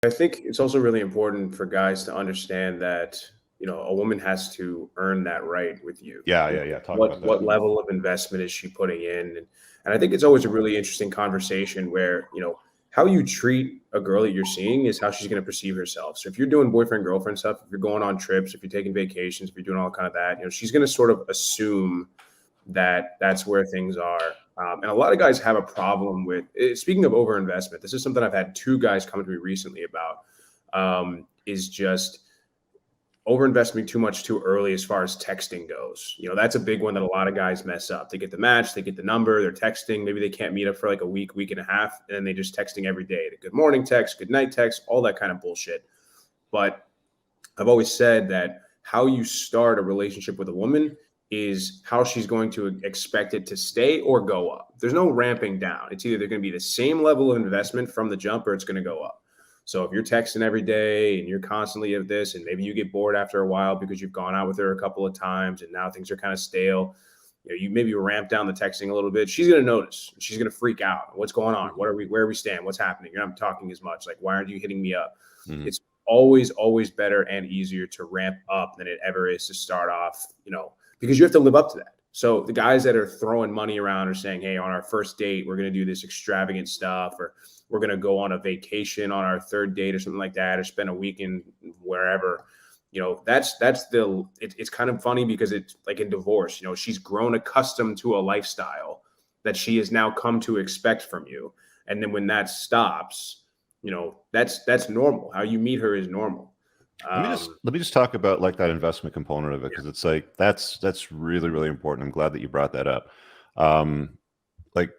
I think it's also really important for guys to understand that, a woman has to earn that right with you. Yeah, You yeah, know, yeah. Talk about what that. level of investment is she putting in? And I think it's always a really interesting conversation where, how you treat a girl that you're seeing is how she's going to perceive herself. So if you're doing boyfriend girlfriend stuff, if you're going on trips, if you're taking vacations, if you're doing all kind of that, she's going to sort of assume that that's where things are. And a lot of guys have a problem with, speaking of overinvestment, this is something I've had two guys come to me recently about, is just overinvesting too much too early as far as texting goes. That's a big one that a lot of guys mess up. They get the match, they get the number, they're texting. Maybe they can't meet up for like a week and a half, and then they just texting every day. The good morning text, good night text, all that kind of bullshit. But I've always said that how you start a relationship with a woman is how she's going to expect it to stay or go up. There's no ramping down. It's either they're going to be the same level of investment from the jump or it's going to go up. So if you're texting every day and you're constantly of this, and maybe you get bored after a while because you've gone out with her a couple of times and now things are kind of stale, you maybe ramp down the texting a little bit. She's going to notice. She's going to freak out. What's going on? Where are we stand? What's happening? You're not talking as much. Like, why aren't you hitting me up? Mhm. It's always better and easier to ramp up than it ever is to start off, because you have to live up to that. So the guys that are throwing money around are saying, hey, on our first date, we're going to do this extravagant stuff, or we're going to go on a vacation on our third date or something like that, or spend a weekend wherever. It's kind of funny because it's like in divorce, she's grown accustomed to a lifestyle that she has now come to expect from you. And then when that stops, that's normal. How you meet her is normal. Let me just talk about like that investment component of it, because it's like that's really, really important. I'm glad that you brought that up. Like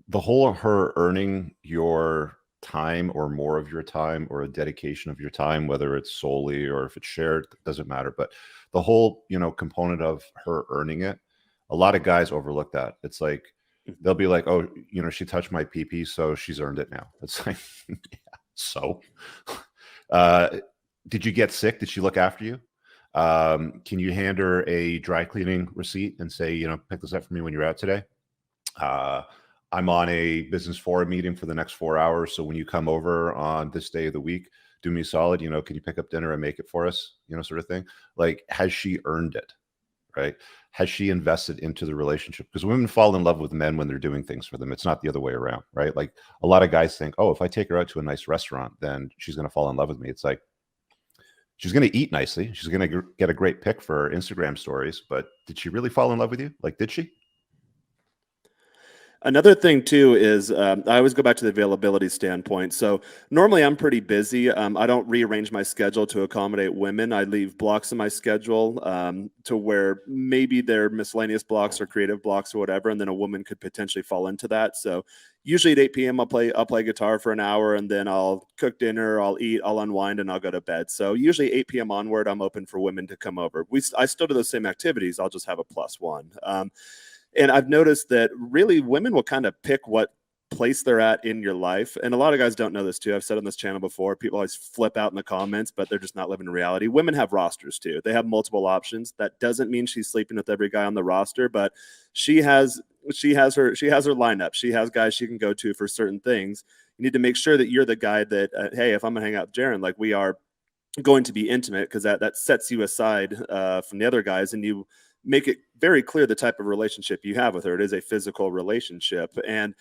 the whole her earning your time or more of your time or a dedication of your time, whether it's solely or if it's shared, doesn't matter. But the whole, component of her earning it, a lot of guys overlook that. It's like they'll be like, oh, she touched my pee, so she's earned it now. It's like, yeah, so did you get sick? Did she look after you? Can you hand her a dry cleaning receipt and say, pick this up for me when you're out today? I'm on a business forum meeting for the next 4 hours. So when you come over on this day of the week, do me a solid, can you pick up dinner and make it for us? Sort of thing. Like, has she earned it? Right? Has she invested into the relationship? Because women fall in love with men when they're doing things for them. It's not the other way around, right? Like a lot of guys think, oh, if I take her out to a nice restaurant, then she's going to fall in love with me. It's like, she's going to eat nicely. She's going to get a great pic for her Instagram stories. But did she really fall in love with you? Like, did she? Another thing too is I always go back to the availability standpoint. So normally I'm pretty busy. I don't rearrange my schedule to accommodate women. I leave blocks in my schedule to where maybe they're miscellaneous blocks or creative blocks or whatever, and then a woman could potentially fall into that. So usually at 8 p.m. I'll play guitar for an hour, and then I'll cook dinner, I'll eat, I'll unwind, and I'll go to bed. So usually 8 p.m. onward, I'm open for women to come over. I still do those same activities. I'll just have a +1. And I've noticed that really women will kind of pick what place they're at in your life. And a lot of guys don't know this too. I've said on this channel before, people always flip out in the comments, but they're just not living in reality. Women have rosters too. They have multiple options. That doesn't mean she's sleeping with every guy on the roster, but she has her lineup. She has guys she can go to for certain things. You need to make sure that you're the guy that, hey, if I'm gonna hang out with Jaren, like we are going to be intimate, because that sets you aside from the other guys, and you make it very clear the type of relationship you have with her. It is a physical relationship. And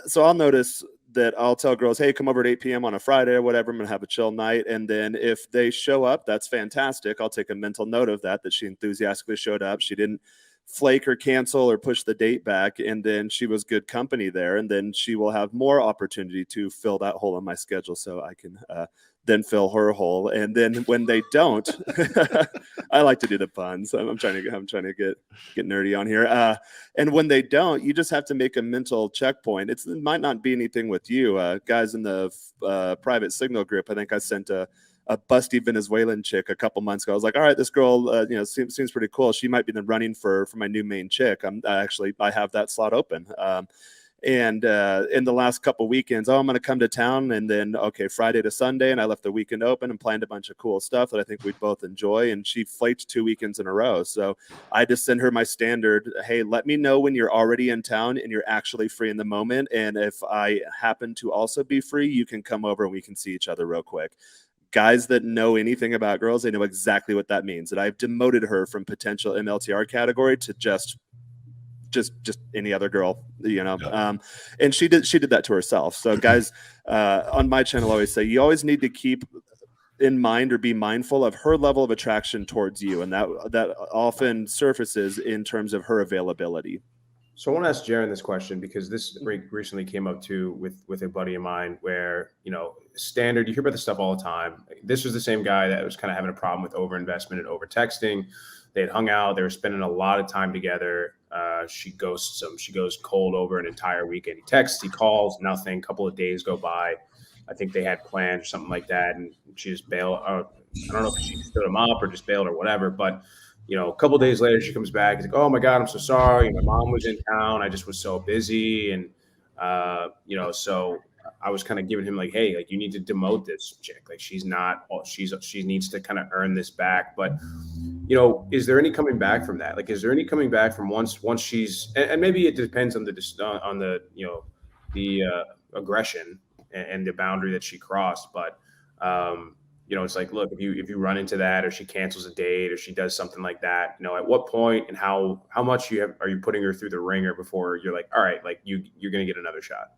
so I'll notice that I'll tell girls, hey, come over at 8 p.m. on a Friday or whatever. I'm going to have a chill night. And then if they show up, that's fantastic. I'll take a mental note of that she enthusiastically showed up. She didn't flake or cancel or push the date back. And then she was good company there. And then she will have more opportunity to fill that hole in my schedule so I can then fill her hole. And then when they don't, I like to do the puns. I'm trying to get nerdy on here. And when they don't, you just have to make a mental checkpoint. It might not be anything with you. Guys in the private signal group, I think I sent a busty Venezuelan chick a couple months ago. I was like, all right, this girl, seems pretty cool. She might be the running for my new main chick. I have that slot open. And in the last couple weekends, oh, I'm going to come to town. And then, okay, Friday to Sunday. And I left the weekend open and planned a bunch of cool stuff that I think we'd both enjoy. And she flaked 2 weekends in a row. So I just send her my standard, hey, let me know when you're already in town and you're actually free in the moment. And if I happen to also be free, you can come over and we can see each other real quick. Guys that know anything about girls, they know exactly what that means. And I've demoted her from potential MLTR category to just any other girl, you know. Yeah. And she did that to herself. So guys on my channel always say you always need to keep in mind or be mindful of her level of attraction towards you, and that often surfaces in terms of her availability. So I want to ask Jaron this question because this recently came up too with a buddy of mine where, standard, you hear about this stuff all the time. This was the same guy that was kind of having a problem with overinvestment and over texting. They had hung out. They were spending a lot of time together. She ghosts him. She goes cold over an entire weekend. He texts, he calls, nothing. A couple of days go by. I think they had plans or something like that. And she just bailed. I don't know if she stood him up or just bailed or whatever, but a couple of days later, she comes back. He's like, "Oh my God, I'm so sorry. My mom was in town. I just was so busy." And, so I was kind of giving him like, "Hey, like you need to demote this chick. Like she needs to kind of earn this back." But, is there any coming back from that? Like, is there any coming back from once she's, and maybe it depends on the aggression and the boundary that she crossed. But, it's like, look, if you run into that, or she cancels a date, or she does something like that, at what point and how much are you putting her through the ringer before you're like, all right, like you're going to get another shot?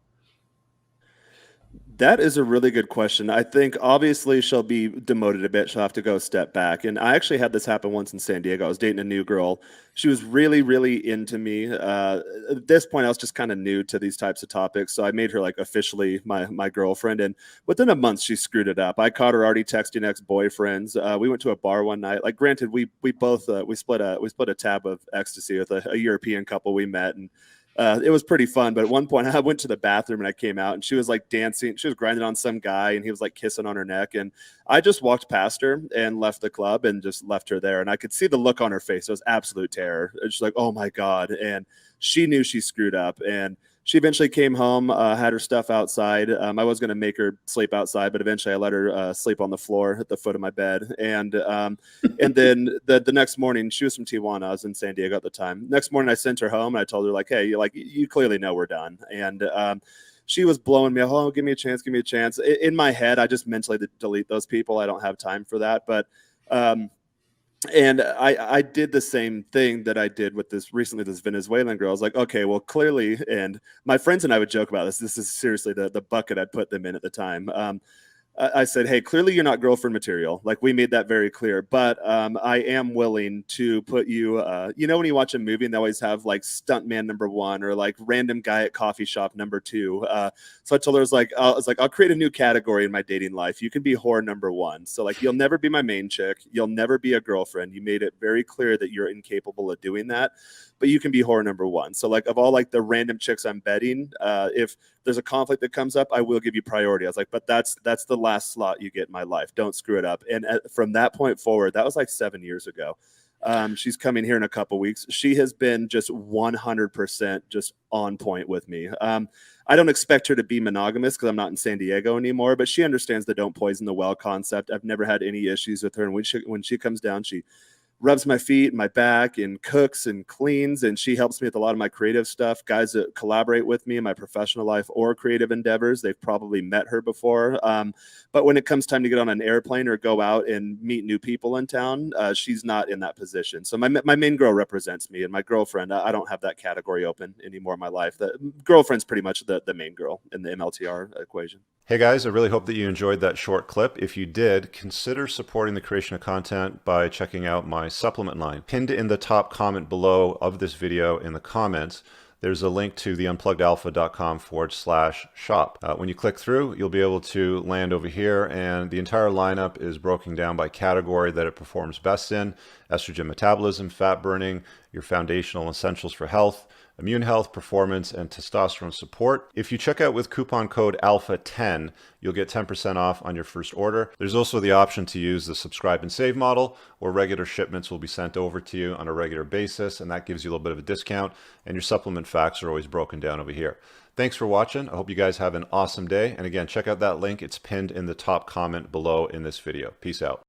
That is a really good question. I think obviously she'll be demoted a bit. She'll have to go a step back. And I actually had this happen once in San Diego. I was dating a new girl. She was really, really into me. At this point, I was just kind of new to these types of topics. So I made her like officially my girlfriend. And within a month, she screwed it up. I caught her already texting ex-boyfriends. We went to a bar one night. Like, granted, we both we split a tab of ecstasy with a European couple we met, and it was pretty fun. But at one point I went to the bathroom and I came out and she was like dancing. She was grinding on some guy and he was like kissing on her neck. And I just walked past her and left the club and just left her there. And I could see the look on her face. It was absolute terror. It's like, oh my God. And she knew she screwed up. And she eventually came home, had her stuff outside. I was going to make her sleep outside, but eventually I let her sleep on the floor at the foot of my bed. And then the next morning, she was from Tijuana. I was in San Diego at the time. Next morning, I sent her home and I told her like, hey, you clearly know we're done. And she was blowing me, oh, give me a chance, give me a chance. In my head, I just mentally delete those people. I don't have time for that. But and I did the same thing that I did with this Venezuelan girl. I was like, okay, well, clearly, and my friends and I would joke about this. This is seriously the bucket I'd put them in at the time. I said, hey, clearly you're not girlfriend material. Like, we made that very clear. But I am willing to put you, when you watch a movie and they always have like stuntman #1 or like random guy at coffee shop #2. So I told her, I was like, I'll create a new category in my dating life. You can be whore #1. So like, you'll never be my main chick. You'll never be a girlfriend. You made it very clear that you're incapable of doing that. But you can be whore #1. So like, of all like the random chicks I'm betting, if there's a conflict that comes up, I will give you priority. I was like, but that's the last slot you get in my life. Don't screw it up. And from that point forward, that was like 7 years ago. She's coming here in a couple weeks. She has been just 100% just on point with me. I don't expect her to be monogamous because I'm not in San Diego anymore, but she understands the don't poison the well concept. I've never had any issues with her. And when she comes down, she rubs my feet and my back and cooks and cleans, and she helps me with a lot of my creative stuff. Guys that collaborate with me in my professional life or creative endeavors, they've probably met her before. But when it comes time to get on an airplane or go out and meet new people in town, she's not in that position. So my main girl represents me, and my girlfriend, I don't have that category open anymore in my life. The girlfriend's pretty much the main girl in the MLTR equation. Hey guys, I really hope that you enjoyed that short clip. If you did, consider supporting the creation of content by checking out my supplement line. Pinned in the top comment below of this video in the comments, there's a link to the unpluggedalpha.com/shop. When you click through, you'll be able to land over here, and the entire lineup is broken down by category that it performs best in: estrogen metabolism, fat burning, your foundational essentials for health, immune health, performance, and testosterone support. If you check out with coupon code ALPHA10, you'll get 10% off on your first order. There's also the option to use the subscribe and save model, where regular shipments will be sent over to you on a regular basis, and that gives you a little bit of a discount, and your supplement facts are always broken down over here. Thanks for watching. I hope you guys have an awesome day. And again, check out that link. It's pinned in the top comment below in this video. Peace out.